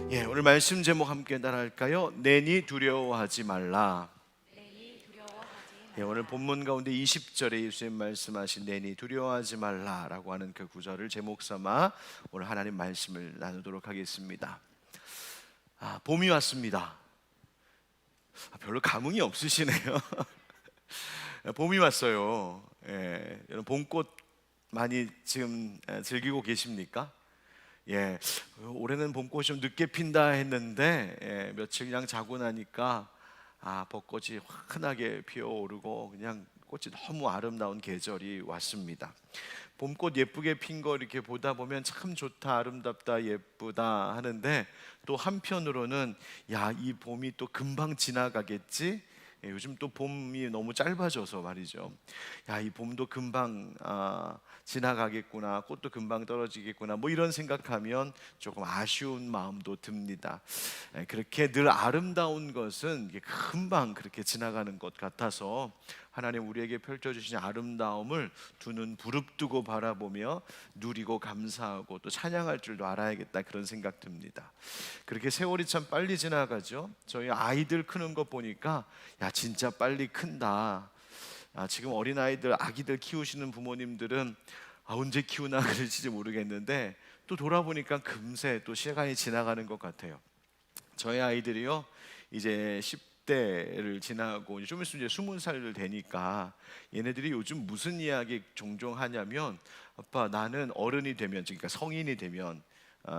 오늘 말씀 제목 함께 따라할까요? 내니 두려워하지 말라. 오늘 본문 가운데 20절에 예수님 말씀하신 내니 두려워하지 말라라고 하는 그 구절을 제목 삼아 오늘 하나님 말씀을 나누도록 하겠습니다. 봄이 왔습니다. 별로 감흥이 없으시네요. 봄이 왔어요. 여러분 봄꽃 많이 지금 즐기고 계십니까? 올해는 봄꽃이 좀 늦게 핀다 했는데 며칠 그냥 자고 나니까 벚꽃이 환하게 피어오르고 그냥 꽃이 너무 아름다운 계절이 왔습니다. 봄꽃 예쁘게 핀 거 이렇게 보다 보면 참 좋다, 아름답다, 예쁘다 하는데 또 한편으로는 이 봄이 또 금방 지나가겠지? 요즘 또 봄이 너무 짧아져서 말이죠. 이 봄도 금방 지나가겠구나, 꽃도 금방 떨어지겠구나, 뭐 이런 생각하면 조금 아쉬운 마음도 듭니다. 그렇게 늘 아름다운 것은 금방 그렇게 지나가는 것 같아서 하나님 우리에게 펼쳐주신 아름다움을 두 눈 부릅뜨고 바라보며 누리고 감사하고 또 찬양할 줄도 알아야겠다, 그런 생각 듭니다. 그렇게 세월이 참 빨리 지나가죠. 저희 아이들 크는 거 보니까 진짜 빨리 큰다. 지금 어린아이들, 아기들 키우시는 부모님들은 언제 키우나 그러실지 모르겠는데 또 돌아보니까 금세 또 시간이 지나가는 것 같아요. 저희 아이들이요 이제 10대를 지나고 좀 있으면 이제 20살을 되니까 얘네들이 요즘 무슨 이야기 종종 하냐면, 아빠 나는 어른이 되면, 그러니까 성인이 되면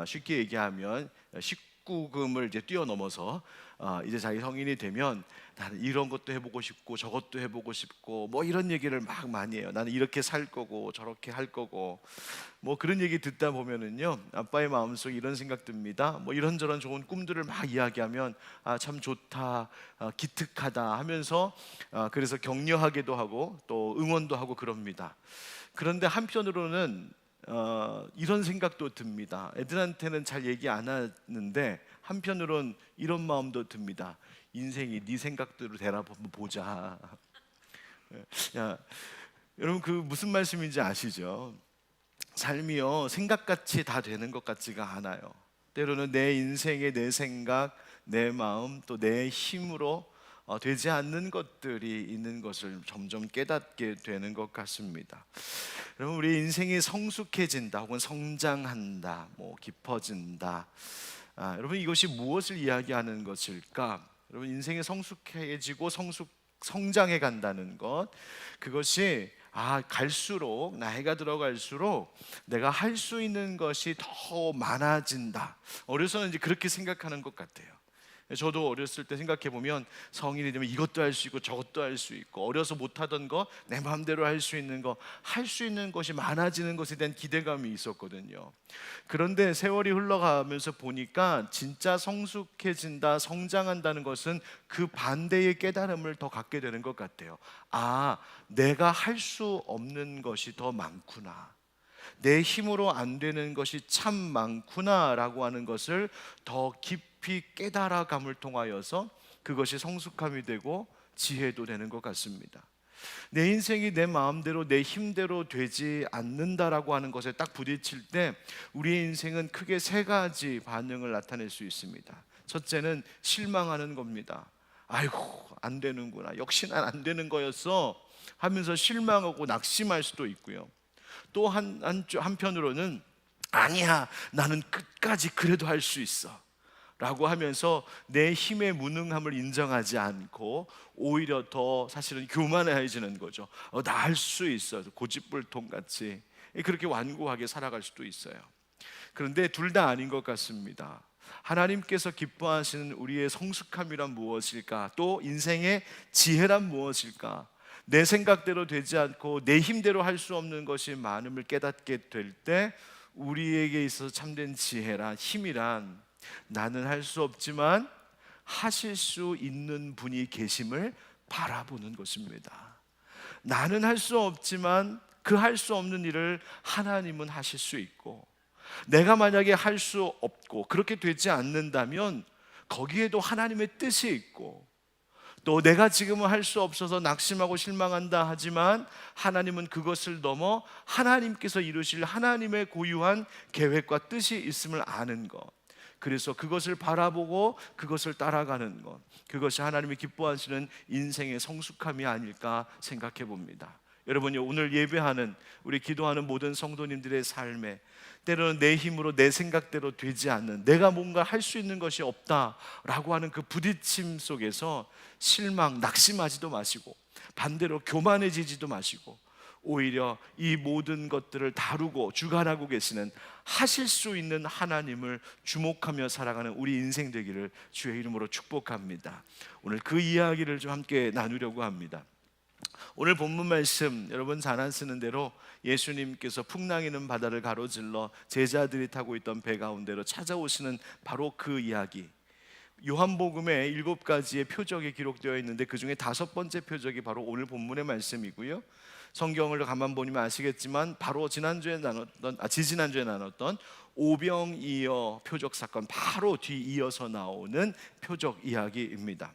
쉽게 얘기하면 19금을 이제 뛰어넘어서 이제 자기 성인이 되면 나는 이런 것도 해보고 싶고 저것도 해보고 싶고 뭐 이런 얘기를 막 많이 해요. 나는 이렇게 살 거고 저렇게 할 거고 뭐 그런 얘기 듣다 보면은요 아빠의 마음속에 이런 생각 듭니다. 뭐 이런저런 좋은 꿈들을 막 이야기하면 참 좋다, 기특하다 하면서 그래서 격려하기도 하고 또 응원도 하고 그럽니다. 그런데 한편으로는 이런 생각도 듭니다. 애들한테는 잘 얘기 안 하는데 한편으로는 이런 마음도 듭니다. 인생이 네 생각대로 되나 한번 보자. 여러분 그 무슨 말씀인지 아시죠? 삶이요 생각같이 다 되는 것 같지가 않아요. 때로는 내 인생에 내 생각, 내 마음, 또 내 힘으로 되지 않는 것들이 있는 것을 점점 깨닫게 되는 것 같습니다. 여러분 우리 인생이 성숙해진다 혹은 성장한다, 뭐 깊어진다, 여러분 이것이 무엇을 이야기하는 것일까? 여러분 인생이 성숙해지고 성장해 간다는 것, 그것이 갈수록 나이가 들어갈수록 내가 할 수 있는 것이 더 많아진다. 어려서는 이제 그렇게 생각하는 것 같아요. 저도 어렸을 때 생각해 보면 성인이 되면 이것도 할 수 있고 저것도 할 수 있고, 어려서 못하던 거 내 마음대로 할 수 있는 거, 할 수 있는 것이 많아지는 것에 대한 기대감이 있었거든요. 그런데 세월이 흘러가면서 보니까 진짜 성숙해진다, 성장한다는 것은 그 반대의 깨달음을 더 갖게 되는 것 같아요. 내가 할 수 없는 것이 더 많구나, 내 힘으로 안 되는 것이 참 많구나라고 하는 것을 더 깊이 깨달아감을 통하여서 그것이 성숙함이 되고 지혜도 되는 것 같습니다. 내 인생이 내 마음대로 내 힘대로 되지 않는다라고 하는 것에 딱 부딪힐 때 우리의 인생은 크게 세 가지 반응을 나타낼 수 있습니다. 첫째는 실망하는 겁니다. 아이고 안 되는구나, 역시 난 안 되는 거였어 하면서 실망하고 낙심할 수도 있고요. 또 한편으로는 아니야 나는 끝까지 그래도 할 수 있어 라고 하면서 내 힘의 무능함을 인정하지 않고 오히려 더 사실은 교만해지는 거죠. 나 할 수 있어, 고집불통같이 그렇게 완고하게 살아갈 수도 있어요. 그런데 둘 다 아닌 것 같습니다. 하나님께서 기뻐하시는 우리의 성숙함이란 무엇일까? 또 인생의 지혜란 무엇일까? 내 생각대로 되지 않고 내 힘대로 할 수 없는 것이 많음을 깨닫게 될 때 우리에게 있어서 참된 지혜란, 힘이란, 나는 할 수 없지만 하실 수 있는 분이 계심을 바라보는 것입니다. 나는 할 수 없지만 그 할 수 없는 일을 하나님은 하실 수 있고, 내가 만약에 할 수 없고 그렇게 되지 않는다면 거기에도 하나님의 뜻이 있고, 또 내가 지금은 할 수 없어서 낙심하고 실망한다 하지만 하나님은 그것을 넘어 하나님께서 이루실 하나님의 고유한 계획과 뜻이 있음을 아는 것, 그래서 그것을 바라보고 그것을 따라가는 것, 그것이 하나님이 기뻐하시는 인생의 성숙함이 아닐까 생각해 봅니다. 여러분요, 오늘 예배하는 우리 기도하는 모든 성도님들의 삶에 때로는 내 힘으로 내 생각대로 되지 않는, 내가 뭔가 할 수 있는 것이 없다라고 하는 그 부딪힘 속에서 실망, 낙심하지도 마시고 반대로 교만해지지도 마시고, 오히려 이 모든 것들을 다루고 주관하고 계시는, 하실 수 있는 하나님을 주목하며 살아가는 우리 인생 되기를 주의 이름으로 축복합니다. 오늘 그 이야기를 좀 함께 나누려고 합니다. 오늘 본문 말씀 여러분 잘 안 쓰는 대로 예수님께서 풍랑이는 바다를 가로질러 제자들이 타고 있던 배 가운데로 찾아오시는 바로 그 이야기, 요한복음에 7가지의 표적이 기록되어 있는데 그 중에 5번째 표적이 바로 오늘 본문의 말씀이고요. 성경을 가만 보면 아시겠지만 바로 지지난주에 나눴던 오병이어 표적 사건 바로 뒤이어서 나오는 표적 이야기입니다.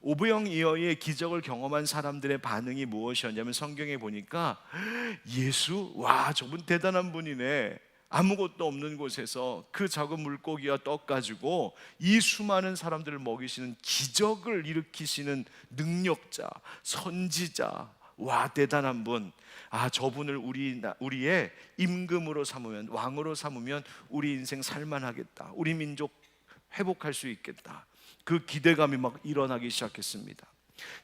오병이어의 기적을 경험한 사람들의 반응이 무엇이었냐면, 성경에 보니까 예수, 와 저분 대단한 분이네, 아무것도 없는 곳에서 그 작은 물고기와 떡 가지고 이 수많은 사람들을 먹이시는, 기적을 일으키시는 능력자, 선지자, 와 대단한 분, 아 저분을 우리의 임금으로 삼으면, 왕으로 삼으면 우리 인생 살만하겠다, 우리 민족 회복할 수 있겠다, 그 기대감이 막 일어나기 시작했습니다.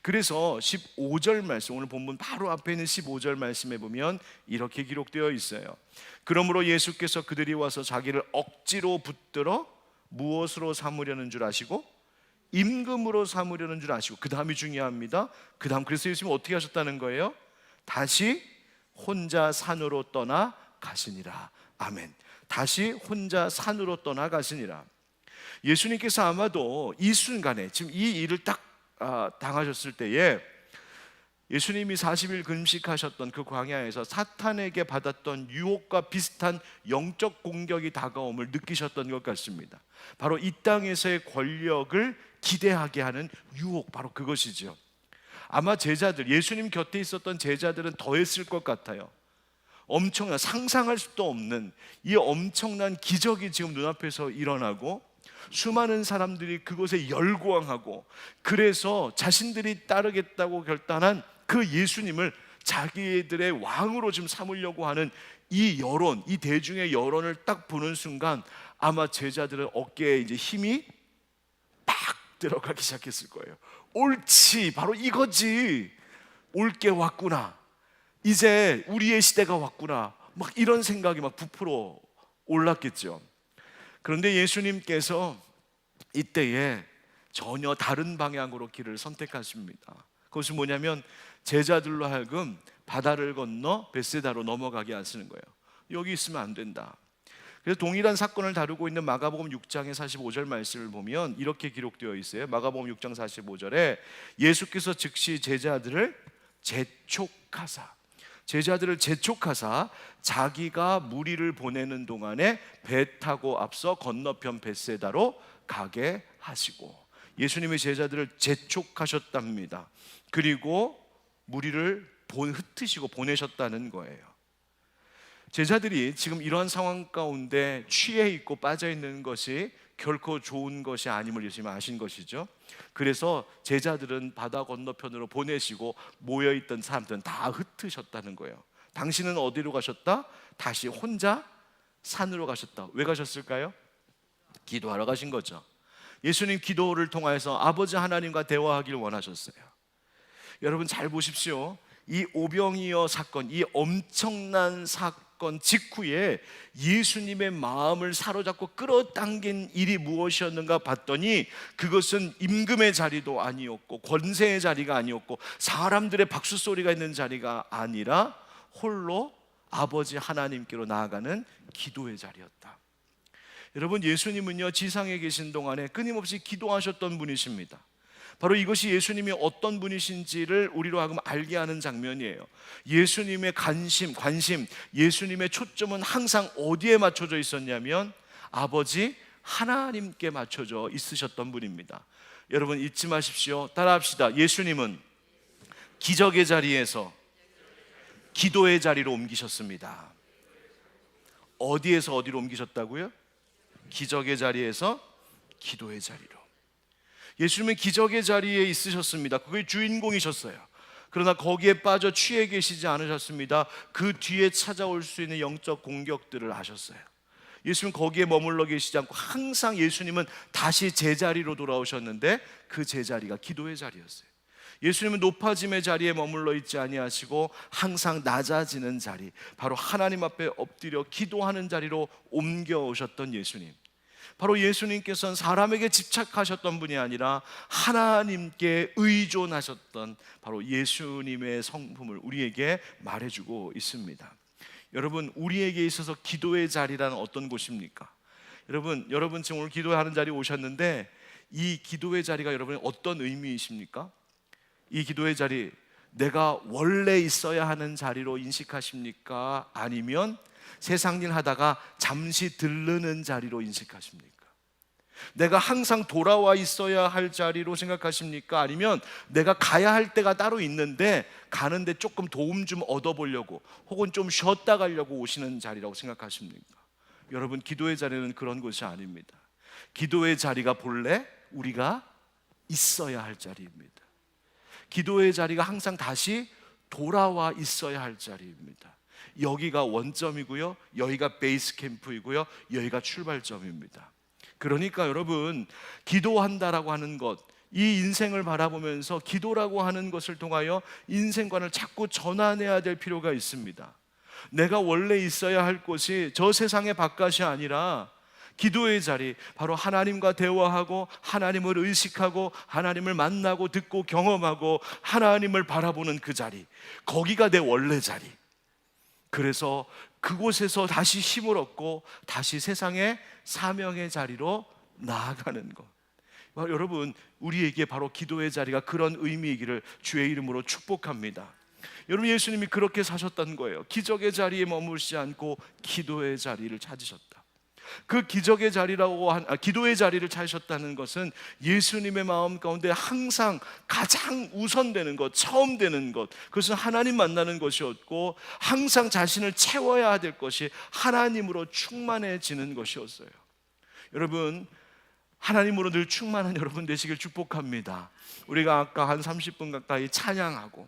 그래서 15절 말씀, 오늘 본문 바로 앞에 있는 15절 말씀에 보면 이렇게 기록되어 있어요. 그러므로 예수께서 그들이 와서 자기를 억지로 붙들어 무엇으로 삼으려는 줄 아시고, 임금으로 삼으려는 줄 아시고, 그 다음이 중요합니다. 그 다음, 그래서 예수님은 어떻게 하셨다는 거예요? 다시 혼자 산으로 떠나 가시니라. 아멘. 다시 혼자 산으로 떠나 가시니라. 예수님께서 아마도 이 순간에, 지금 이 일을 딱 당하셨을 때에 예수님이 40일 금식하셨던 그 광야에서 사탄에게 받았던 유혹과 비슷한 영적 공격이 다가옴을 느끼셨던 것 같습니다. 바로 이 땅에서의 권력을 기대하게 하는 유혹, 바로 그것이죠. 아마 제자들, 예수님 곁에 있었던 제자들은 더했을 것 같아요. 엄청난, 상상할 수도 없는 이 엄청난 기적이 지금 눈앞에서 일어나고, 수많은 사람들이 그곳에 열광하고, 그래서 자신들이 따르겠다고 결단한 그 예수님을 자기들의 왕으로 지금 삼으려고 하는 이 여론, 이 대중의 여론을 딱 보는 순간 아마 제자들은 어깨에 이제 힘이 팍 들어가기 시작했을 거예요. 옳지, 바로 이거지, 올 게 왔구나, 이제 우리의 시대가 왔구나, 막 이런 생각이 막 부풀어 올랐겠죠. 그런데 예수님께서 이때에 전혀 다른 방향으로 길을 선택하십니다. 그것이 뭐냐면, 제자들로 하여금 바다를 건너 벳세다로 넘어가게 하시는 거예요. 여기 있으면 안 된다. 그래서 동일한 사건을 다루고 있는 마가복음 6장의 45절 말씀을 보면 이렇게 기록되어 있어요. 마가복음 6장 45절에 예수께서 즉시 제자들을 재촉하사 자기가 무리를 보내는 동안에 배 타고 앞서 건너편 벳세다로 가게 하시고, 예수님의 제자들을 재촉하셨답니다. 그리고 무리를 흩으시고 보내셨다는 거예요. 제자들이 지금 이러한 상황 가운데 취해 있고 빠져 있는 것이 결코 좋은 것이 아님을 예수님은 아신 것이죠. 그래서 제자들은 바다 건너편으로 보내시고 모여있던 사람들은 다 흩으셨다는 거예요. 당신은 어디로 가셨다? 다시 혼자 산으로 가셨다. 왜 가셨을까요? 기도하러 가신 거죠. 예수님 기도를 통해서 아버지 하나님과 대화하기를 원하셨어요. 여러분 잘 보십시오. 이 오병이어 사건, 이 엄청난 사건 직후에 예수님의 마음을 사로잡고 끌어당긴 일이 무엇이었는가 봤더니, 그것은 임금의 자리도 아니었고 권세의 자리가 아니었고 사람들의 박수 소리가 있는 자리가 아니라 홀로 아버지 하나님께로 나아가는 기도의 자리였다. 여러분, 예수님은요 지상에 계신 동안에 끊임없이 기도하셨던 분이십니다. 바로 이것이 예수님이 어떤 분이신지를 우리로 하여금 알게 하는 장면이에요. 예수님의 관심, 예수님의 초점은 항상 어디에 맞춰져 있었냐면 아버지 하나님께 맞춰져 있으셨던 분입니다. 여러분 잊지 마십시오. 따라합시다. 예수님은 기적의 자리에서 기도의 자리로 옮기셨습니다. 어디에서 어디로 옮기셨다고요? 기적의 자리에서 기도의 자리로. 예수님은 기적의 자리에 있으셨습니다. 그게 주인공이셨어요. 그러나 거기에 빠져 취해 계시지 않으셨습니다. 그 뒤에 찾아올 수 있는 영적 공격들을 아셨어요. 예수님은 거기에 머물러 계시지 않고 항상 예수님은 다시 제자리로 돌아오셨는데 그 제자리가 기도의 자리였어요. 예수님은 높아짐의 자리에 머물러 있지 아니하시고 항상 낮아지는 자리, 바로 하나님 앞에 엎드려 기도하는 자리로 옮겨오셨던 예수님. 바로 예수님께서는 사람에게 집착하셨던 분이 아니라 하나님께 의존하셨던 바로 예수님의 성품을 우리에게 말해주고 있습니다. 여러분, 우리에게 있어서 기도의 자리란 어떤 곳입니까? 여러분 지금 오늘 기도하는 자리에 오셨는데 이 기도의 자리가 여러분의 어떤 의미이십니까? 이 기도의 자리, 내가 원래 있어야 하는 자리로 인식하십니까? 아니면 세상 일 하다가 잠시 들르는 자리로 인식하십니까? 내가 항상 돌아와 있어야 할 자리로 생각하십니까? 아니면 내가 가야 할 때가 따로 있는데 가는데 조금 도움 좀 얻어보려고 혹은 좀 쉬었다 가려고 오시는 자리라고 생각하십니까? 여러분, 기도의 자리는 그런 곳이 아닙니다. 기도의 자리가 본래 우리가 있어야 할 자리입니다. 기도의 자리가 항상 다시 돌아와 있어야 할 자리입니다. 여기가 원점이고요, 여기가 베이스 캠프이고요, 여기가 출발점입니다. 그러니까 여러분, 기도한다라고 하는 것, 이 인생을 바라보면서 기도라고 하는 것을 통하여 인생관을 자꾸 전환해야 될 필요가 있습니다. 내가 원래 있어야 할 곳이 저 세상의 바깥이 아니라 기도의 자리, 바로 하나님과 대화하고 하나님을 의식하고 하나님을 만나고 듣고 경험하고 하나님을 바라보는 그 자리, 거기가 내 원래 자리. 그래서 그곳에서 다시 힘을 얻고 다시 세상의 사명의 자리로 나아가는 것. 여러분, 우리에게 바로 기도의 자리가 그런 의미이기를 주의 이름으로 축복합니다. 여러분, 예수님이 그렇게 사셨다는 거예요. 기적의 자리에 머무르지 않고 기도의 자리를 찾으셨다. 그 기적의 자리라고 기도의 자리를 찾으셨다는 것은 예수님의 마음 가운데 항상 가장 우선되는 것, 처음 되는 것, 그것은 하나님 만나는 것이었고 항상 자신을 채워야 될 것이 하나님으로 충만해지는 것이었어요. 여러분, 하나님으로 늘 충만한 여러분 되시길 축복합니다. 우리가 아까 한 30분 가까이 찬양하고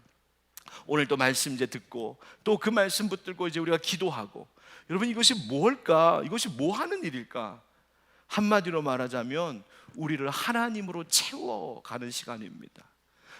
오늘 또 말씀 이제 듣고 또 그 말씀 붙들고 이제 우리가 기도하고, 여러분, 이것이 뭘까? 이것이 뭐 하는 일일까? 한마디로 말하자면 우리를 하나님으로 채워가는 시간입니다.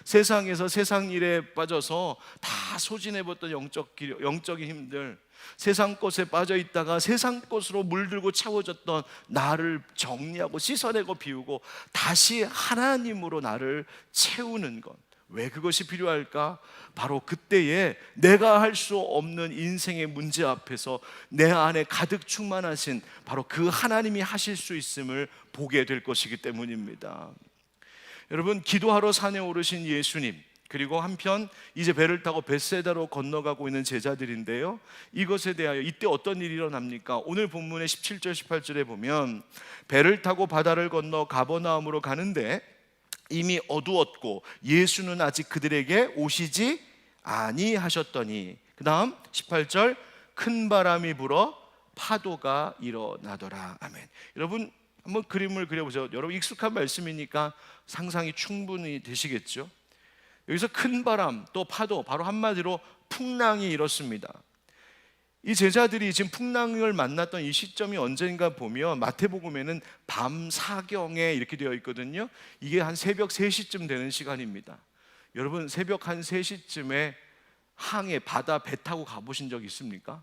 세상에서 세상 일에 빠져서 다 소진해봤던 영적인 힘들, 세상 것에 빠져 있다가 세상 것으로 물들고 채워졌던 나를 정리하고 씻어내고 비우고 다시 하나님으로 나를 채우는 것. 왜 그것이 필요할까? 바로 그때에 내가 할 수 없는 인생의 문제 앞에서 내 안에 가득 충만하신 바로 그 하나님이 하실 수 있음을 보게 될 것이기 때문입니다. 여러분, 기도하러 산에 오르신 예수님, 그리고 한편 이제 배를 타고 벳세다로 건너가고 있는 제자들인데요, 이것에 대하여 이때 어떤 일이 일어납니까? 오늘 본문의 17절 18절에 보면 배를 타고 바다를 건너 가버나움으로 가는데 이미 어두웠고 예수는 아직 그들에게 오시지 아니하셨더니, 그 다음 18절, 큰 바람이 불어 파도가 일어나더라. 아멘. 여러분, 한번 그림을 그려보세요. 여러분, 익숙한 말씀이니까 상상이 충분히 되시겠죠? 여기서 큰 바람 또 파도, 바로 한마디로 풍랑이 일었습니다. 이 제자들이 지금 풍랑을 만났던 이 시점이 언제인가 보면 마태복음에는 밤 사경에 이렇게 되어 있거든요. 이게 한 새벽 3시쯤 되는 시간입니다. 여러분, 새벽 한 3시쯤에 항해, 바다 배 타고 가보신 적 있습니까?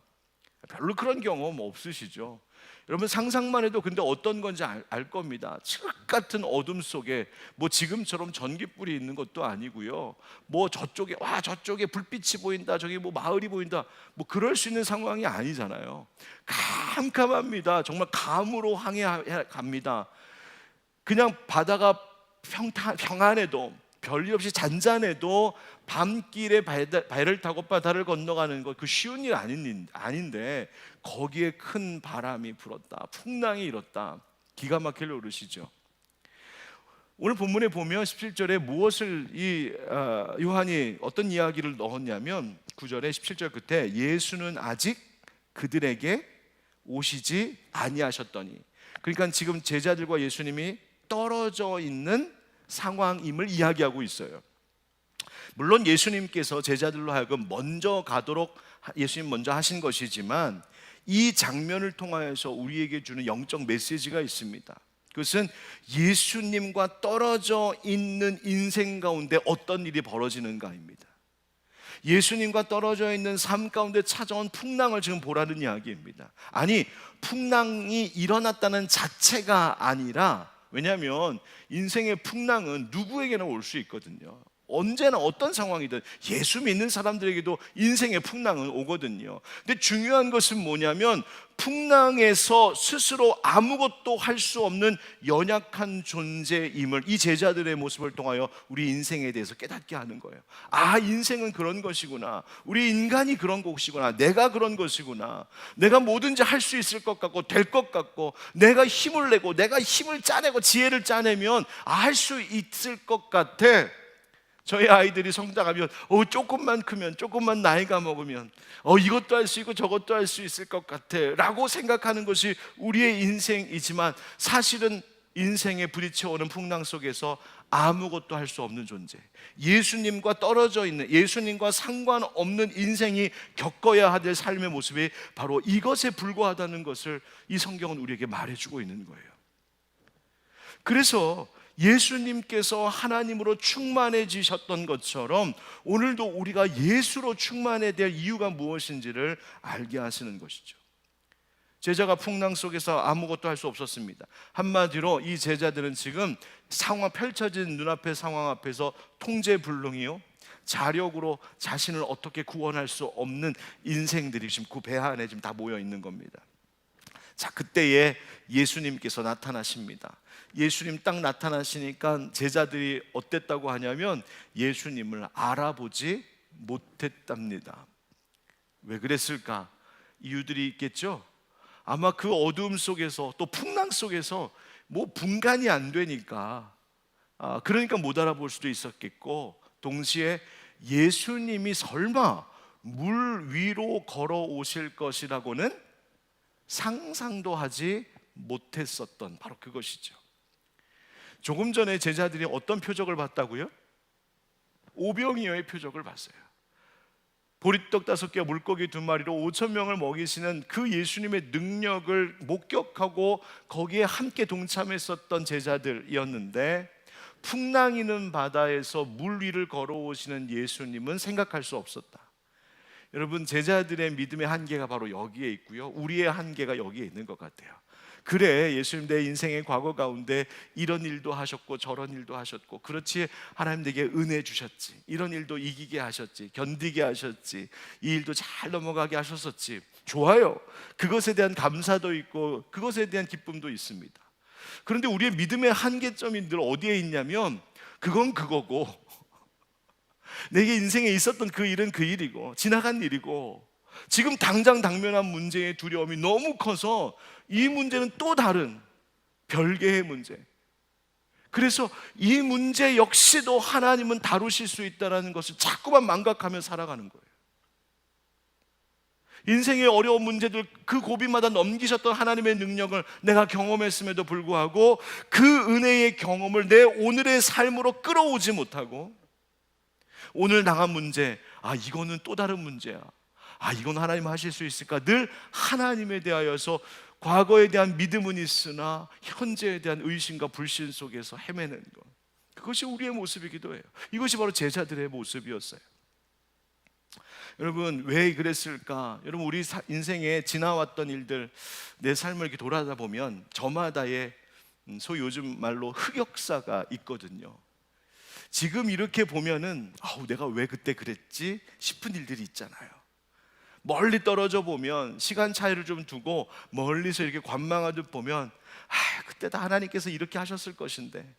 별로 그런 경험 없으시죠? 여러분, 상상만 해도 근데 어떤 건지 알 겁니다. 칠흑 같은 어둠 속에 뭐 지금처럼 전기불이 있는 것도 아니고요, 뭐 저쪽에 불빛이 보인다, 저기 뭐 마을이 보인다, 뭐 그럴 수 있는 상황이 아니잖아요. 캄캄합니다. 정말 감으로 항해 갑니다. 그냥 바다가 평안해도, 별일 없이 잔잔해도 밤길에 배를 타고 바다를 건너가는 것, 그 쉬운 일 아닌데 거기에 큰 바람이 불었다, 풍랑이 일었다. 기가 막힐 노릇이죠. 오늘 본문에 보면 17절에 무엇을 요한이 어떤 이야기를 넣었냐면 9절에 17절 끝에 예수는 아직 그들에게 오시지 아니하셨더니, 그러니까 지금 제자들과 예수님이 떨어져 있는 상황임을 이야기하고 있어요. 물론 예수님께서 제자들로 하여금 먼저 가도록 예수님 먼저 하신 것이지만 이 장면을 통하여서 우리에게 주는 영적 메시지가 있습니다. 그것은 예수님과 떨어져 있는 인생 가운데 어떤 일이 벌어지는가입니다. 예수님과 떨어져 있는 삶 가운데 찾아온 풍랑을 지금 보라는 이야기입니다. 아니, 풍랑이 일어났다는 자체가 아니라, 왜냐하면 인생의 풍랑은 누구에게나 올 수 있거든요. 언제나 어떤 상황이든 예수 믿는 사람들에게도 인생의 풍랑은 오거든요. 근데 중요한 것은 뭐냐면 풍랑에서 스스로 아무것도 할 수 없는 연약한 존재임을 이 제자들의 모습을 통하여 우리 인생에 대해서 깨닫게 하는 거예요. 아, 인생은 그런 것이구나. 우리 인간이 그런 것이구나. 내가 그런 것이구나. 내가 뭐든지 할 수 있을 것 같고 될 것 같고 내가 힘을 내고 내가 힘을 짜내고 지혜를 짜내면 할 수 있을 것 같아. 저희 아이들이 성장하면 조금만 크면, 조금만 나이가 먹으면 이것도 할 수 있고 저것도 할 수 있을 것 같아 라고 생각하는 것이 우리의 인생이지만 사실은 인생에 부딪혀오는 풍랑 속에서 아무것도 할 수 없는 존재, 예수님과 떨어져 있는, 예수님과 상관없는 인생이 겪어야 될 삶의 모습이 바로 이것에 불과하다는 것을 이 성경은 우리에게 말해주고 있는 거예요. 그래서 예수님께서 하나님으로 충만해지셨던 것처럼 오늘도 우리가 예수로 충만해야 될 이유가 무엇인지를 알게 하시는 것이죠. 제자가 풍랑 속에서 아무것도 할 수 없었습니다. 한마디로 이 제자들은 지금 상황, 펼쳐진 눈앞의 상황 앞에서 통제불능이요, 자력으로 자신을 어떻게 구원할 수 없는 인생들이 지금 그 배 안에 지금 다 모여 있는 겁니다. 자, 그때에 예수님께서 나타나십니다. 예수님 딱 나타나시니까 제자들이 어땠다고 하냐면 예수님을 알아보지 못했답니다. 왜 그랬을까? 이유들이 있겠죠. 아마 그 어두움 속에서 또 풍랑 속에서 분간이 안 되니까 그러니까 못 알아볼 수도 있었겠고, 동시에 예수님이 설마 물 위로 걸어오실 것이라고는 상상도 하지 못했었던 바로 그것이죠. 조금 전에 제자들이 어떤 표적을 봤다고요? 오병이어의 표적을 봤어요. 보리떡 5개와 물고기 2마리로 5,000명을 먹이시는 그 예수님의 능력을 목격하고 거기에 함께 동참했었던 제자들이었는데, 풍랑이는 바다에서 물 위를 걸어오시는 예수님은 생각할 수 없었다. 여러분, 제자들의 믿음의 한계가 바로 여기에 있고요, 우리의 한계가 여기에 있는 것 같아요. 그래, 예수님 내 인생의 과거 가운데 이런 일도 하셨고 저런 일도 하셨고, 그렇지, 하나님 내게 은혜 주셨지, 이런 일도 이기게 하셨지, 견디게 하셨지, 이 일도 잘 넘어가게 하셨었지. 좋아요. 그것에 대한 감사도 있고 그것에 대한 기쁨도 있습니다. 그런데 우리의 믿음의 한계점이 늘 어디에 있냐면 그건 그거고 내게 인생에 있었던 그 일은 그 일이고 지나간 일이고, 지금 당장 당면한 문제의 두려움이 너무 커서 이 문제는 또 다른 별개의 문제, 그래서 이 문제 역시도 하나님은 다루실 수 있다는 것을 자꾸만 망각하며 살아가는 거예요. 인생의 어려운 문제들 그 고비마다 넘기셨던 하나님의 능력을 내가 경험했음에도 불구하고 그 은혜의 경험을 내 오늘의 삶으로 끌어오지 못하고, 오늘 당한 문제, 이거는 또 다른 문제야, 이건 하나님 하실 수 있을까, 늘 하나님에 대하여서 과거에 대한 믿음은 있으나 현재에 대한 의심과 불신 속에서 헤매는 것, 그것이 우리의 모습이기도 해요. 이것이 바로 제자들의 모습이었어요. 여러분, 왜 그랬을까? 여러분, 우리 인생에 지나왔던 일들, 내 삶을 이렇게 돌아다 보면 저마다의 소위 요즘 말로 흑역사가 있거든요. 지금 이렇게 보면은 내가 왜 그때 그랬지 싶은 일들이 있잖아요. 멀리 떨어져 보면 시간 차이를 좀 두고 멀리서 이렇게 관망하듯 보면 그때 다 하나님께서 이렇게 하셨을 것인데,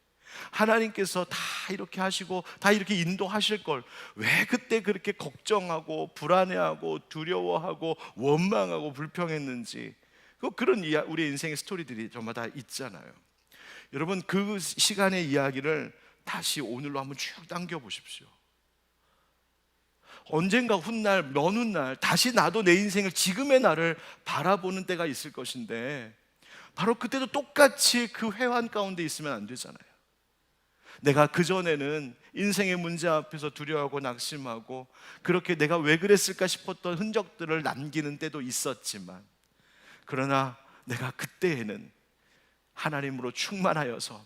하나님께서 다 이렇게 하시고 다 이렇게 인도하실 걸 왜 그때 그렇게 걱정하고 불안해하고 두려워하고 원망하고 불평했는지, 그런 우리 인생의 스토리들이 저마다 있잖아요. 여러분, 그 시간의 이야기를 다시 오늘로 한번 쭉 당겨 보십시오. 언젠가 훗날, 먼 훗날 다시 나도 내 인생을, 지금의 나를 바라보는 때가 있을 것인데, 바로 그때도 똑같이 그 회한 가운데 있으면 안 되잖아요. 내가 그전에는 인생의 문제 앞에서 두려워하고 낙심하고 그렇게 내가 왜 그랬을까 싶었던 흔적들을 남기는 때도 있었지만, 그러나 내가 그때에는 하나님으로 충만하여서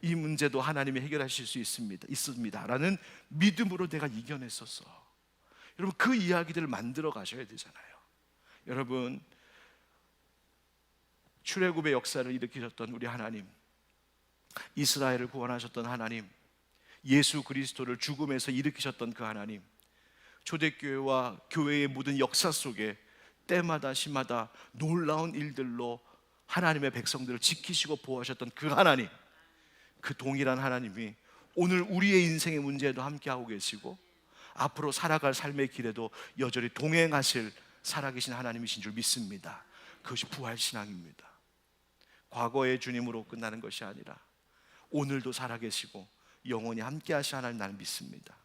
이 문제도 하나님이 해결하실 수 있습니다 라는 믿음으로 내가 이겨냈었어. 여러분, 그 이야기들을 만들어 가셔야 되잖아요. 여러분, 출애굽의 역사를 일으키셨던 우리 하나님, 이스라엘을 구원하셨던 하나님, 예수 그리스도를 죽음에서 일으키셨던 그 하나님, 초대교회와 교회의 모든 역사 속에 때마다 시마다 놀라운 일들로 하나님의 백성들을 지키시고 보호하셨던 그 하나님, 그 동일한 하나님이 오늘 우리의 인생의 문제에도 함께하고 계시고 앞으로 살아갈 삶의 길에도 여전히 동행하실 살아계신 하나님이신 줄 믿습니다. 그것이 부활신앙입니다. 과거의 주님으로 끝나는 것이 아니라 오늘도 살아계시고 영원히 함께하신 하나님, 나는 믿습니다.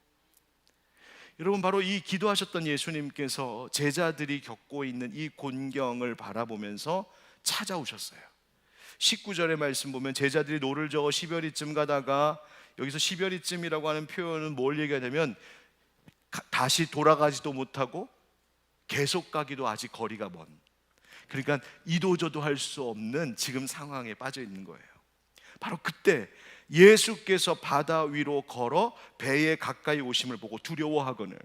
여러분, 바로 이 기도하셨던 예수님께서 제자들이 겪고 있는 이 곤경을 바라보면서 찾아오셨어요. 19절의 말씀 보면 제자들이 노를 저어 10여리쯤 가다가, 여기서 10여리쯤이라고 하는 표현은 뭘 얘기하냐면 다시 돌아가지도 못하고 계속 가기도 아직 거리가 먼, 그러니까 이도저도 할 수 없는 지금 상황에 빠져 있는 거예요. 바로 그때 예수께서 바다 위로 걸어 배에 가까이 오심을 보고 두려워하거늘.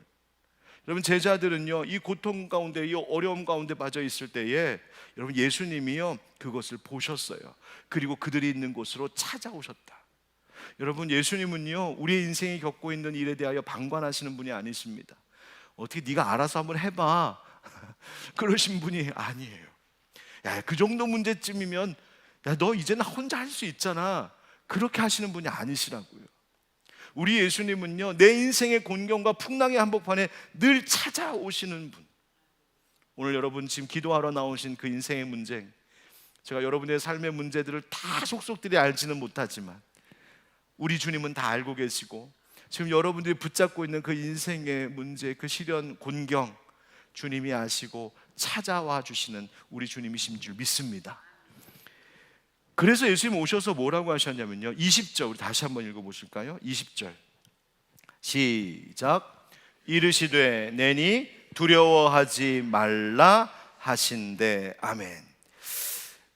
여러분, 제자들은요, 이 고통 가운데, 이 어려움 가운데 빠져 있을 때에 여러분, 예수님이요 그것을 보셨어요. 그리고 그들이 있는 곳으로 찾아오셨다. 여러분, 예수님은요 우리의 인생이 겪고 있는 일에 대하여 방관하시는 분이 아니십니다. 어떻게 네가 알아서 한번 해봐 그러신 분이 아니에요. 야, 그 정도 문제쯤이면 야, 너 이제 나 혼자 할 수 있잖아, 그렇게 하시는 분이 아니시라고요. 우리 예수님은요 내 인생의 곤경과 풍랑의 한복판에 늘 찾아오시는 분. 오늘 여러분 지금 기도하러 나오신 그 인생의 문제, 제가 여러분의 삶의 문제들을 다 속속들이 알지는 못하지만 우리 주님은 다 알고 계시고, 지금 여러분들이 붙잡고 있는 그 인생의 문제, 그 시련, 곤경, 주님이 아시고 찾아와 주시는 우리 주님이신 줄 믿습니다. 그래서 예수님 오셔서 뭐라고 하셨냐면요, 20절 우리 다시 한번 읽어보실까요? 20절 시작. 이르시되 내니 두려워하지 말라 하신대. 아멘.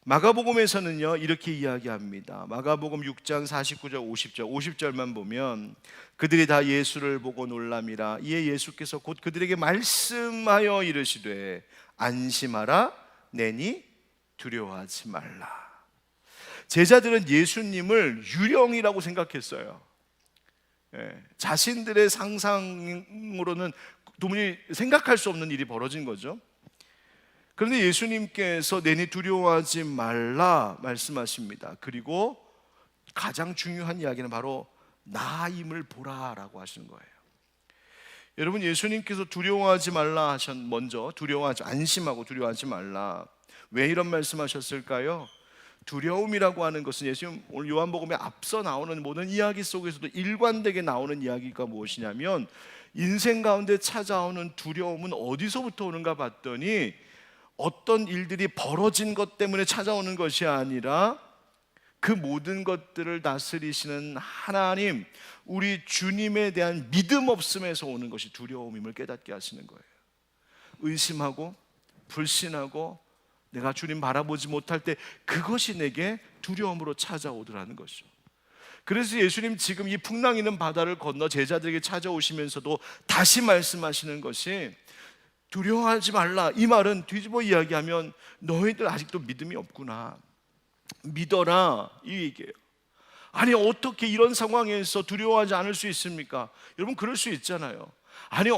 마가복음에서는요 이렇게 이야기합니다. 마가복음 6장 49절 50절 50절만 보면 그들이 다 예수를 보고 놀람이라. 이에 예수께서 곧 그들에게 말씀하여 이르시되 안심하라, 내니 두려워하지 말라. 제자들은 예수님을 유령이라고 생각했어요. 자신들의 상상으로는 도무지 생각할 수 없는 일이 벌어진 거죠. 그런데 예수님께서 내니 두려워하지 말라 말씀하십니다. 그리고 가장 중요한 이야기는 바로 나임을 보라라고 하시는 거예요. 여러분, 예수님께서 두려워하지 말라 먼저 안심하고 두려워하지 말라. 왜 이런 말씀하셨을까요? 두려움이라고 하는 것은 예수님 오늘 요한복음에 앞서 나오는 모든 이야기 속에서도 일관되게 나오는 이야기가 무엇이냐면, 인생 가운데 찾아오는 두려움은 어디서부터 오는가 봤더니 어떤 일들이 벌어진 것 때문에 찾아오는 것이 아니라 그 모든 것들을 다스리시는 하나님, 우리 주님에 대한 믿음 없음에서 오는 것이 두려움임을 깨닫게 하시는 거예요. 의심하고 불신하고 내가 주님 바라보지 못할 때 그것이 내게 두려움으로 찾아오더라는 것이죠. 그래서 예수님 지금 이 풍랑 있는 바다를 건너 제자들에게 찾아오시면서도 다시 말씀하시는 것이 두려워하지 말라. 이 말은 뒤집어 이야기하면 너희들 아직도 믿음이 없구나, 믿어라, 이 얘기예요. 아니, 어떻게 이런 상황에서 두려워하지 않을 수 있습니까? 여러분, 그럴 수 있잖아요. 아니,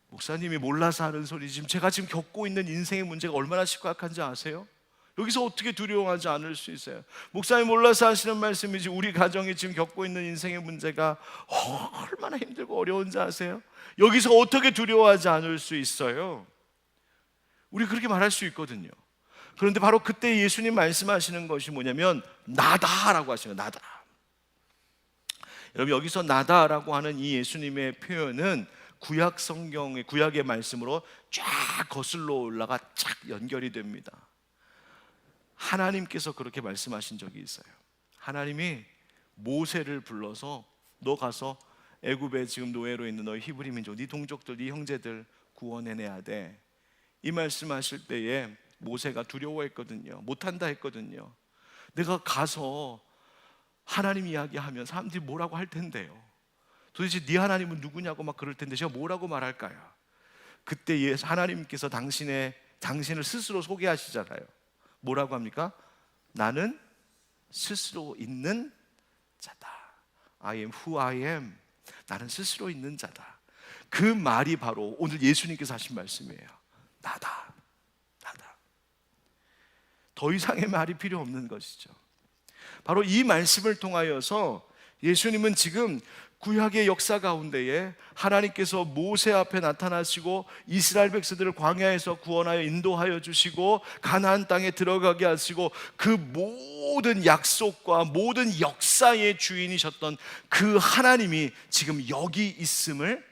목사님이 몰라서 하는 소리, 제가 지금 겪고 있는 인생의 문제가 얼마나 심각한지 아세요? 여기서 어떻게 두려워하지 않을 수 있어요? 목사님 몰라서 하시는 말씀이지 우리 가정이 지금 겪고 있는 인생의 문제가 얼마나 힘들고 어려운지 아세요? 여기서 어떻게 두려워하지 않을 수 있어요? 우리 그렇게 말할 수 있거든요. 그런데 바로 그때 예수님 말씀하시는 것이 뭐냐면 나다라고 하시는 거예요. 나다. 여러분, 여기서 나다라고 하는 이 예수님의 표현은 구약 성경의 구약의 말씀으로 쫙 거슬러 올라가 쫙 연결이 됩니다. 하나님께서 그렇게 말씀하신 적이 있어요. 하나님이 모세를 불러서 너 가서 애굽에 지금 노예로 있는 너희 히브리 민족, 네 동족들, 네 형제들 구원해내야 돼. 이 말씀하실 때에 모세가 두려워했거든요. 못한다 했거든요. 내가 가서 하나님 이야기하면 사람들이 뭐라고 할 텐데요. 도대체 네 하나님은 누구냐고 막 그럴 텐데 제가 뭐라고 말할까요? 그때 하나님께서 당신을 스스로 소개하시잖아요. 뭐라고 합니까? 나는 스스로 있는 자다. I am who I am. 나는 스스로 있는 자다. 그 말이 바로 오늘 예수님께서 하신 말씀이에요. 나다. 나다. 더 이상의 말이 필요 없는 것이죠. 바로 이 말씀을 통하여서 예수님은 지금 구약의 역사 가운데에 하나님께서 모세 앞에 나타나시고 이스라엘 백성들을 광야에서 구원하여 인도하여 주시고 가나안 땅에 들어가게 하시고 그 모든 약속과 모든 역사의 주인이셨던 그 하나님이 지금 여기 있음을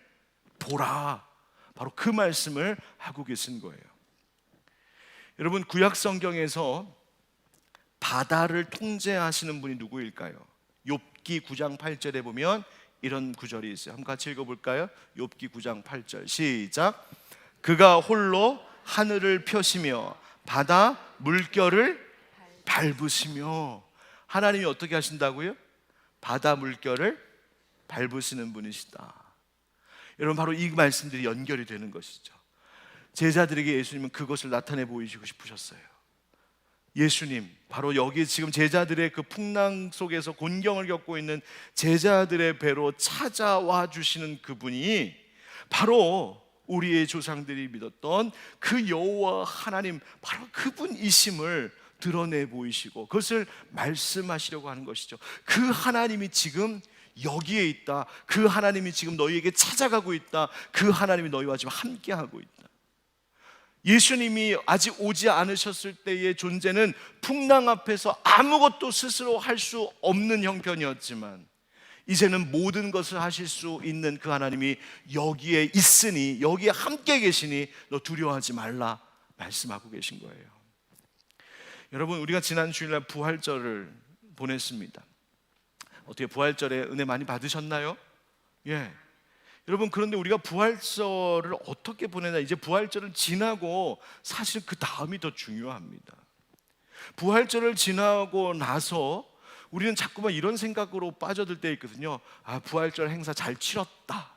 보라. 바로 그 말씀을 하고 계신 거예요. 여러분, 구약 성경에서 바다를 통제하시는 분이 누구일까요? 욥기 9장 8절에 보면 이런 구절이 있어요. 한번 같이 읽어볼까요? 욥기 9장 8절 시작. 그가 홀로 하늘을 펴시며 바다 물결을 밟으시며. 하나님이 어떻게 하신다고요? 바다 물결을 밟으시는 분이시다. 여러분, 바로 이 말씀들이 연결이 되는 것이죠. 제자들에게 예수님은 그것을 나타내 보이시고 싶으셨어요. 예수님, 바로 여기 지금 제자들의 그 풍랑 속에서 곤경을 겪고 있는 제자들의 배로 찾아와 주시는 그분이 바로 우리의 조상들이 믿었던 그 여호와 하나님, 바로 그분이심을 드러내 보이시고 그것을 말씀하시려고 하는 것이죠. 그 하나님이 지금 여기에 있다. 그 하나님이 지금 너희에게 찾아가고 있다. 그 하나님이 너희와 지금 함께하고 있다. 예수님이 아직 오지 않으셨을 때의 존재는 풍랑 앞에서 아무것도 스스로 할 수 없는 형편이었지만 이제는 모든 것을 하실 수 있는 그 하나님이 여기에 있으니, 여기에 함께 계시니 너 두려워하지 말라 말씀하고 계신 거예요. 여러분, 우리가 지난 주일날 부활절을 보냈습니다. 어떻게 부활절에 은혜 많이 받으셨나요? 예. 여러분, 그런데 우리가 부활절을 어떻게 보내냐, 이제 부활절을 지나고 사실 그 다음이 더 중요합니다. 부활절을 지나고 나서 우리는 자꾸만 이런 생각으로 빠져들 때 있거든요. 아, 부활절 행사 잘 치렀다.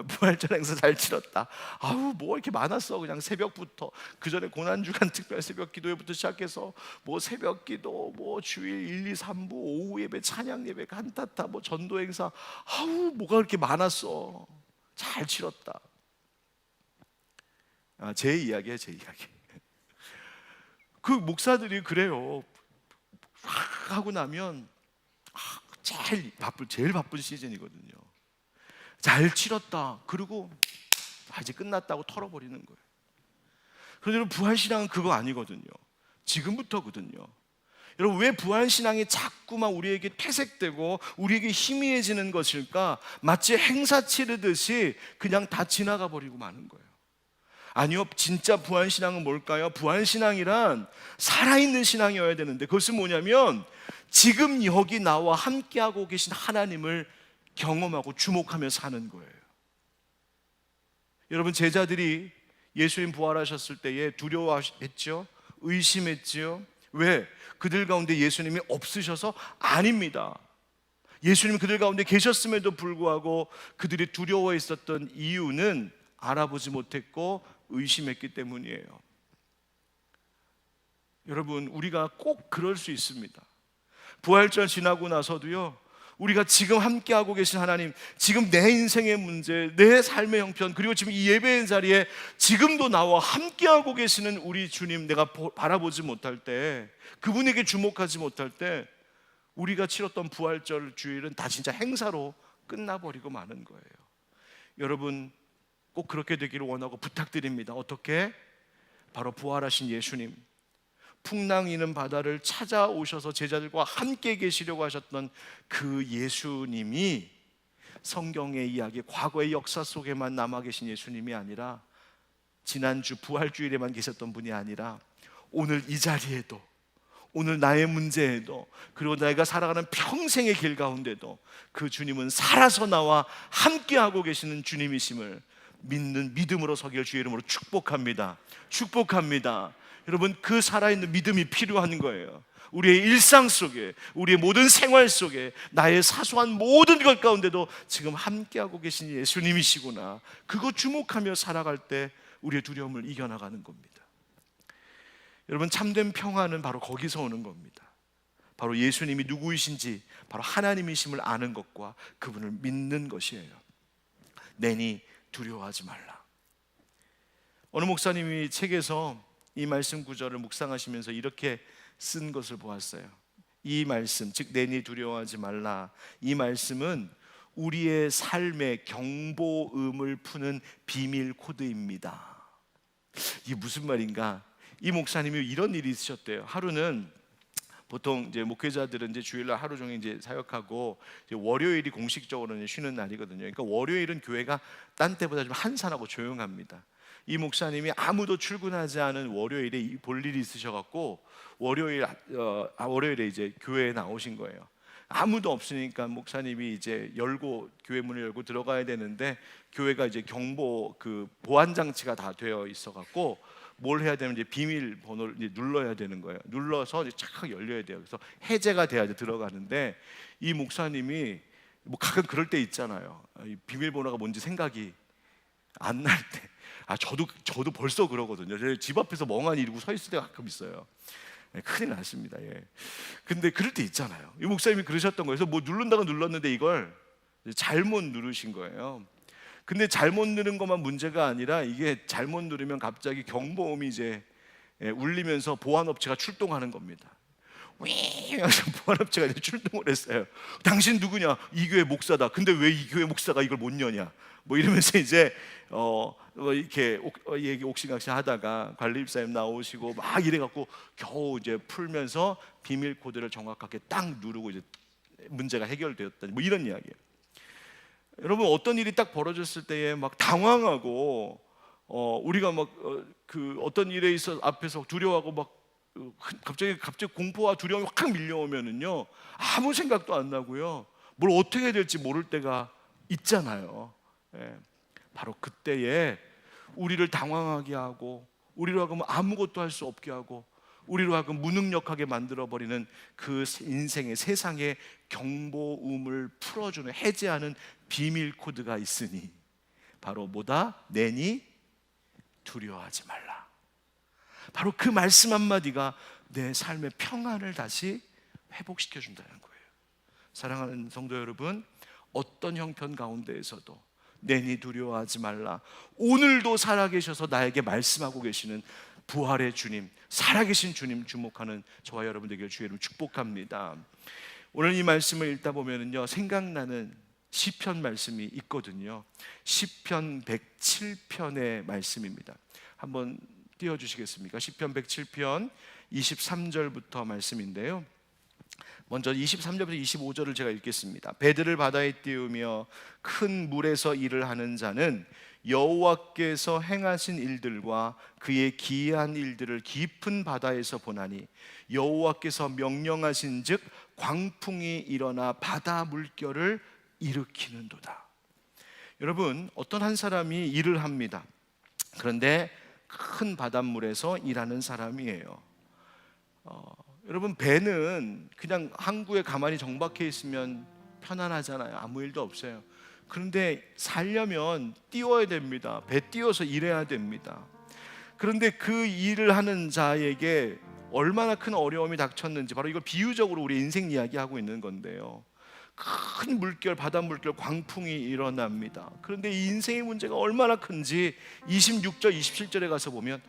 부활절 행사 잘 치렀다. 아우, 뭐 이렇게 많았어. 그냥 새벽부터, 그 전에 고난주간 특별 새벽 기도회부터 시작해서 뭐 새벽 기도, 뭐 주일 1, 2, 3부, 오후 예배, 찬양 예배, 간타타, 뭐 전도 행사. 아우, 뭐가 그렇게 많았어. 잘 치렀다. 아, 제 이야기예요, 제 이야기. 그 목사들이 그래요. 하고 나면 제일 바쁜 시즌이거든요. 잘 치렀다. 그리고 이제 끝났다고 털어버리는 거예요. 그런데 여러분, 부활신앙은 그거 아니거든요. 지금부터거든요. 여러분, 왜 부활신앙이 자꾸만 우리에게 퇴색되고 우리에게 희미해지는 것일까? 마치 행사 치르듯이 그냥 다 지나가 버리고 마는 거예요. 아니요, 진짜 부활신앙은 뭘까요? 부활신앙이란 살아있는 신앙이어야 되는데, 그것은 뭐냐면 지금 여기 나와 함께하고 계신 하나님을 경험하고 주목하며 사는 거예요. 여러분, 제자들이 예수님 부활하셨을 때에 두려워했죠? 의심했죠? 왜? 그들 가운데 예수님이 없으셔서? 아닙니다. 예수님이 그들 가운데 계셨음에도 불구하고 그들이 두려워했었던 이유는 알아보지 못했고 의심했기 때문이에요. 여러분, 우리가 꼭 그럴 수 있습니다. 부활절 지나고 나서도요, 우리가 지금 함께하고 계신 하나님, 지금 내 인생의 문제, 내 삶의 형편, 그리고 지금 이 예배의 자리에 지금도 나와 함께하고 계시는 우리 주님, 내가 바라보지 못할 때, 그분에게 주목하지 못할 때 우리가 치렀던 부활절 주일은 다 진짜 행사로 끝나버리고 마는 거예요. 여러분, 꼭 그렇게 되기를 원하고 부탁드립니다. 어떻게? 바로 부활하신 예수님, 풍랑이는 바다를 찾아오셔서 제자들과 함께 계시려고 하셨던 그 예수님이 성경의 이야기, 과거의 역사 속에만 남아 계신 예수님이 아니라, 지난주 부활주일에만 계셨던 분이 아니라 오늘 이 자리에도, 오늘 나의 문제에도, 그리고 내가 살아가는 평생의 길 가운데도 그 주님은 살아서 나와 함께하고 계시는 주님이심을 믿는 믿음으로 서길 주의 이름으로 축복합니다. 축복합니다. 여러분, 그 살아있는 믿음이 필요한 거예요. 우리의 일상 속에, 우리의 모든 생활 속에, 나의 사소한 모든 것 가운데도 지금 함께하고 계신 예수님이시구나, 그거 주목하며 살아갈 때 우리의 두려움을 이겨나가는 겁니다. 여러분, 참된 평화는 바로 거기서 오는 겁니다. 바로 예수님이 누구이신지, 바로 하나님이심을 아는 것과 그분을 믿는 것이에요. 내니 두려워하지 말라. 어느 목사님이 책에서 이 말씀 구절을 묵상하시면서 이렇게 쓴 것을 보았어요. 이 말씀, 즉 내니 두려워하지 말라, 이 말씀은 우리의 삶의 경보음을 푸는 비밀 코드입니다. 이게 무슨 말인가? 이 목사님이 이런 일이 있으셨대요. 하루는 보통 이제 목회자들은 이제 주일날 하루 종일 이제 사역하고, 이제 월요일이 공식적으로는 쉬는 날이거든요. 그러니까 월요일은 교회가 딴 때보다 좀 한산하고 조용합니다. 이 목사님이 아무도 출근하지 않은 월요일에 볼 일이 있으셔갖고 월요일에 이제 교회에 나오신 거예요. 아무도 없으니까 목사님이 이제 교회 문을 열고 들어가야 되는데, 교회가 이제 경보 그 보안 장치가 다 되어 있어갖고 뭘 해야 되는지 비밀번호를 이제 눌러야 되는 거예요. 눌러서 이제 착 열려야 돼요. 그래서 해제가 돼야 들어가는데, 이 목사님이 뭐 가끔 그럴 때 있잖아요. 이 비밀번호가 뭔지 생각이 안 날 때. 저도 벌써 그러거든요. 집 앞에서 멍하니 이러고 서 있을 때가 가끔 있어요. 큰일 났습니다. 예. 근데 그럴 때 있잖아요. 이 목사님이 그러셨던 거예요. 그래서 뭐 누른다고 눌렀는데 이걸 잘못 누르신 거예요. 근데 잘못 누른 것만 문제가 아니라, 이게 잘못 누르면 갑자기 경보음이 이제 울리면서 보안업체가 출동하는 겁니다. 윙 하면서 보안업체가 이제 출동을 했어요. 당신 누구냐? 이 교회 목사다. 근데 왜 이 교회 목사가 이걸 못 여냐? 뭐 이러면서 이제 이렇게 얘기 옥신각신 하다가 관리입사님 나오시고 막 이래갖고 겨우 이제 풀면서 비밀 코드를 정확하게 딱 누르고 이제 문제가 해결되었다, 뭐 이런 이야기예요. 여러분, 어떤 일이 딱 벌어졌을 때에 막 당황하고, 우리가 막 그 어떤 일에 있어 앞에서 두려워하고 막 갑자기 공포와 두려움이 확 밀려오면은요, 아무 생각도 안 나고요, 뭘 어떻게 해야 될지 모를 때가 있잖아요. 예. 바로 그때에 우리를 당황하게 하고, 우리로 하여금 아무것도 할 수 없게 하고, 우리로 하여금 무능력하게 만들어버리는 그 인생의, 세상의 경보음을 풀어주는, 해제하는 비밀 코드가 있으니, 바로 뭐다? 내니 두려워하지 말라. 바로 그 말씀 한마디가 내 삶의 평안을 다시 회복시켜 준다는 거예요. 사랑하는 성도 여러분, 어떤 형편 가운데에서도 내니 두려워하지 말라, 오늘도 살아계셔서 나에게 말씀하고 계시는 부활의 주님, 살아계신 주님 주목하는 저와 여러분 되길 주의 이름으로 축복합니다. 오늘 이 말씀을 읽다 보면은요, 생각나는 시편 말씀이 있거든요. 시편 107편의 말씀입니다. 한번 띄워주시겠습니까? 시편 107편 23절부터 말씀인데요, 먼저 23절부터 25절을 제가 읽겠습니다. 배들을 바다에 띄우며 큰 물에서 일을 하는 자는 여호와께서 행하신 일들과 그의 기이한 일들을 깊은 바다에서 보나니, 여호와께서 명령하신 즉 광풍이 일어나 바다 물결을 일으키는도다. 여러분, 어떤 한 사람이 일을 합니다. 그런데 큰 바닷물에서 일하는 사람이에요. 여러분, 배는 그냥 항구에 가만히 정박해 있으면 편안하잖아요. 아무 일도 없어요. 그런데 살려면 띄워야 됩니다. 배 띄워서 일해야 됩니다. 그런데 그 일을 하는 자에게 얼마나 큰 어려움이 닥쳤는지, 바로 이걸 비유적으로 우리 인생 이야기하고 있는 건데요, 큰 물결, 바다 물결, 광풍이 일어납니다. 그런데 이 인생의 문제가 얼마나 큰지 26절, 27절에 가서 보면,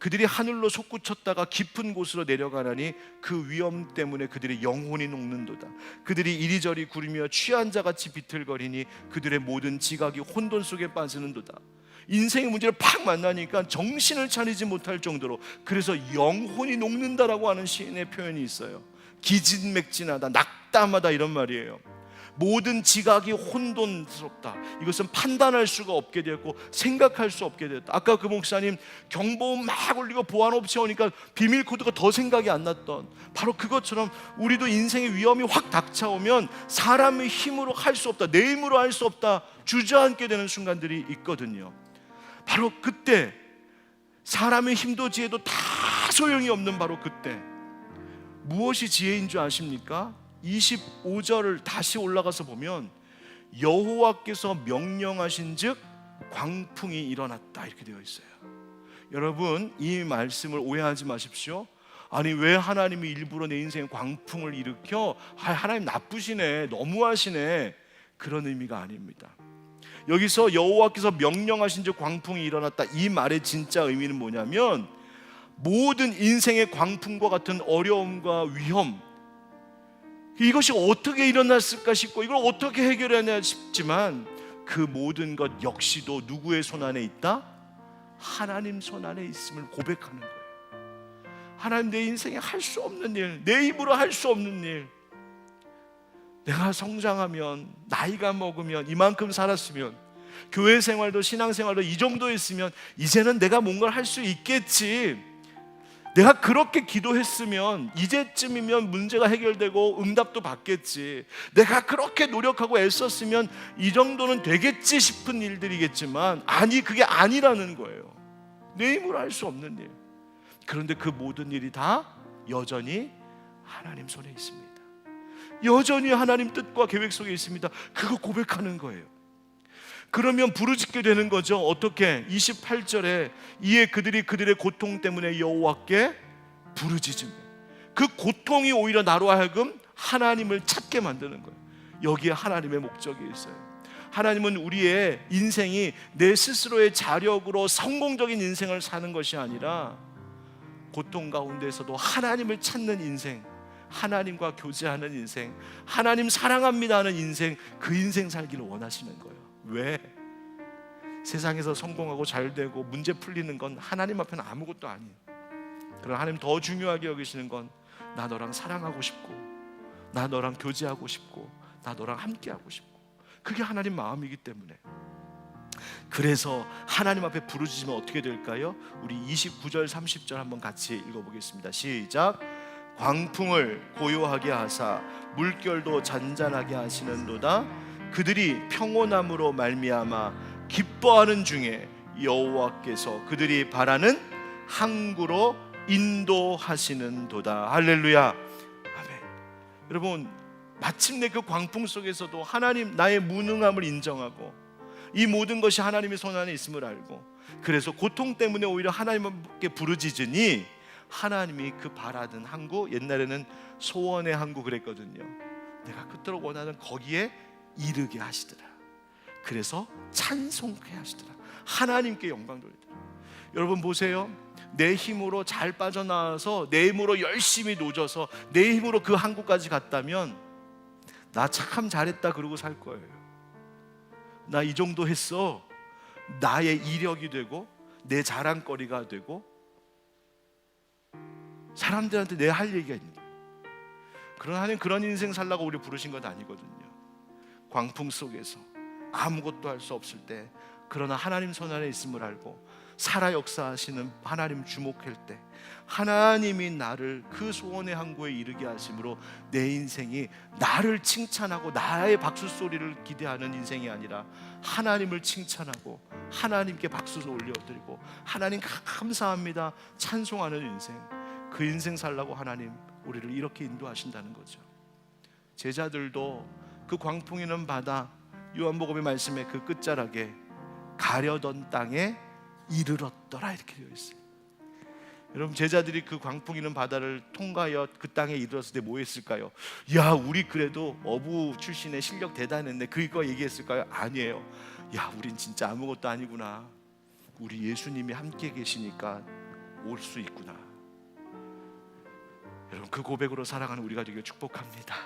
그들이 하늘로 솟구쳤다가 깊은 곳으로 내려가나니 그 위험 때문에 그들의 영혼이 녹는도다. 그들이 이리저리 구르며 취한 자같이 비틀거리니 그들의 모든 지각이 혼돈 속에 빠지는도다. 인생의 문제를 팍 만나니까 정신을 차리지 못할 정도로, 그래서 영혼이 녹는다라고 하는 시인의 표현이 있어요. 기진맥진하다, 낙담하다, 이런 말이에요. 모든 지각이 혼돈스럽다. 이것은 판단할 수가 없게 되었고 생각할 수 없게 되었다. 아까 그 목사님 경보음 막 울리고 보안업체 오니까 비밀 코드가 더 생각이 안 났던, 바로 그것처럼 우리도 인생의 위험이 확 닥쳐오면 사람의 힘으로 할 수 없다, 내 힘으로 할 수 없다 주저앉게 되는 순간들이 있거든요. 바로 그때 사람의 힘도 지혜도 다 소용이 없는 바로 그때 무엇이 지혜인 줄 아십니까? 25절을 다시 올라가서 보면 여호와께서 명령하신 즉 광풍이 일어났다 이렇게 되어 있어요. 여러분, 이 말씀을 오해하지 마십시오. 아니, 왜 하나님이 일부러 내 인생에 광풍을 일으켜? 하나님 나쁘시네, 너무하시네, 그런 의미가 아닙니다. 여기서 여호와께서 명령하신 즉 광풍이 일어났다, 이 말의 진짜 의미는 뭐냐면 모든 인생의 광풍과 같은 어려움과 위험, 이것이 어떻게 일어났을까 싶고 이걸 어떻게 해결하냐 싶지만 그 모든 것 역시도 누구의 손 안에 있다? 하나님 손 안에 있음을 고백하는 거예요. 하나님, 내 인생에 할 수 없는 일, 내 입으로 할 수 없는 일, 내가 성장하면, 나이가 먹으면, 이만큼 살았으면, 교회 생활도 신앙생활도 이 정도 했으면 이제는 내가 뭔가를 할 수 있겠지, 내가 그렇게 기도했으면 이제쯤이면 문제가 해결되고 응답도 받겠지, 내가 그렇게 노력하고 애썼으면 이 정도는 되겠지 싶은 일들이겠지만, 아니, 그게 아니라는 거예요. 내 힘으로 할 수 없는 일. 그런데 그 모든 일이 다 여전히 하나님 손에 있습니다. 여전히 하나님 뜻과 계획 속에 있습니다. 그거 고백하는 거예요. 그러면 부르짖게 되는 거죠. 어떻게? 28절에 이에 그들이 그들의 고통 때문에 여호와께 부르짖으며, 그 고통이 오히려 나로 하여금 하나님을 찾게 만드는 거예요. 여기에 하나님의 목적이 있어요. 하나님은 우리의 인생이 내 스스로의 자력으로 성공적인 인생을 사는 것이 아니라 고통 가운데서도 하나님을 찾는 인생, 하나님과 교제하는 인생, 하나님 사랑합니다 하는 인생, 그 인생 살기를 원하시는 거예요. 왜? 세상에서 성공하고 잘되고 문제 풀리는 건 하나님 앞에는 아무것도 아니에요. 그러나 하나님 더 중요하게 여기시는 건 나 너랑 사랑하고 싶고, 나 너랑 교제하고 싶고, 나 너랑 함께하고 싶고, 그게 하나님 마음이기 때문에. 그래서 하나님 앞에 부르짖으면 어떻게 될까요? 우리 29절 30절 한번 같이 읽어보겠습니다. 시작. 광풍을 고요하게 하사 물결도 잔잔하게 하시는도다. 그들이 평온함으로 말미암아 기뻐하는 중에 여호와께서 그들이 바라는 항구로 인도하시는도다. 할렐루야, 아멘. 여러분, 마침내 그 광풍 속에서도 하나님 나의 무능함을 인정하고 이 모든 것이 하나님의 손 안에 있음을 알고, 그래서 고통 때문에 오히려 하나님께 부르짖으니 하나님이 그 바라던 항구, 옛날에는 소원의 항구 그랬거든요. 내가 그토록 원하는 거기에 이르게 하시더라. 그래서 찬송케 하시더라. 하나님께 영광 돌리더라. 여러분 보세요. 내 힘으로 잘 빠져나와서 내 힘으로 열심히 노져서 내 힘으로 그 항구까지 갔다면 나 참 잘했다 그러고 살 거예요. 나 이 정도 했어, 나의 이력이 되고 내 자랑거리가 되고 사람들한테 내 할 얘기가 있는 거예요. 그러나 하나님 그런 인생 살라고 우리 부르신 건 아니거든요. 광풍 속에서 아무것도 할 수 없을 때, 그러나 하나님 손 안에 있음을 알고 살아 역사하시는 하나님 주목할 때 하나님이 나를 그 소원의 항구에 이르게 하심으로 내 인생이 나를 칭찬하고 나의 박수 소리를 기대하는 인생이 아니라 하나님을 칭찬하고 하나님께 박수 올려드리고 하나님 감사합니다 찬송하는 인생, 그 인생 살라고 하나님 우리를 이렇게 인도하신다는 거죠. 제자들도 그 광풍 있는 바다, 요한복음의 말씀의 그 끝자락에 가려던 땅에 이르렀더라 이렇게 되어 있어요. 여러분, 제자들이 그 광풍 있는 바다를 통과하여 그 땅에 이르렀을 때 뭐 했을까요? 야, 우리 그래도 어부 출신의 실력 대단했네, 그거 얘기했을까요? 아니에요. 야, 우린 진짜 아무것도 아니구나, 우리 예수님이 함께 계시니까 올 수 있구나. 여러분, 그 고백으로 살아가는 우리가 되길 축복합니다.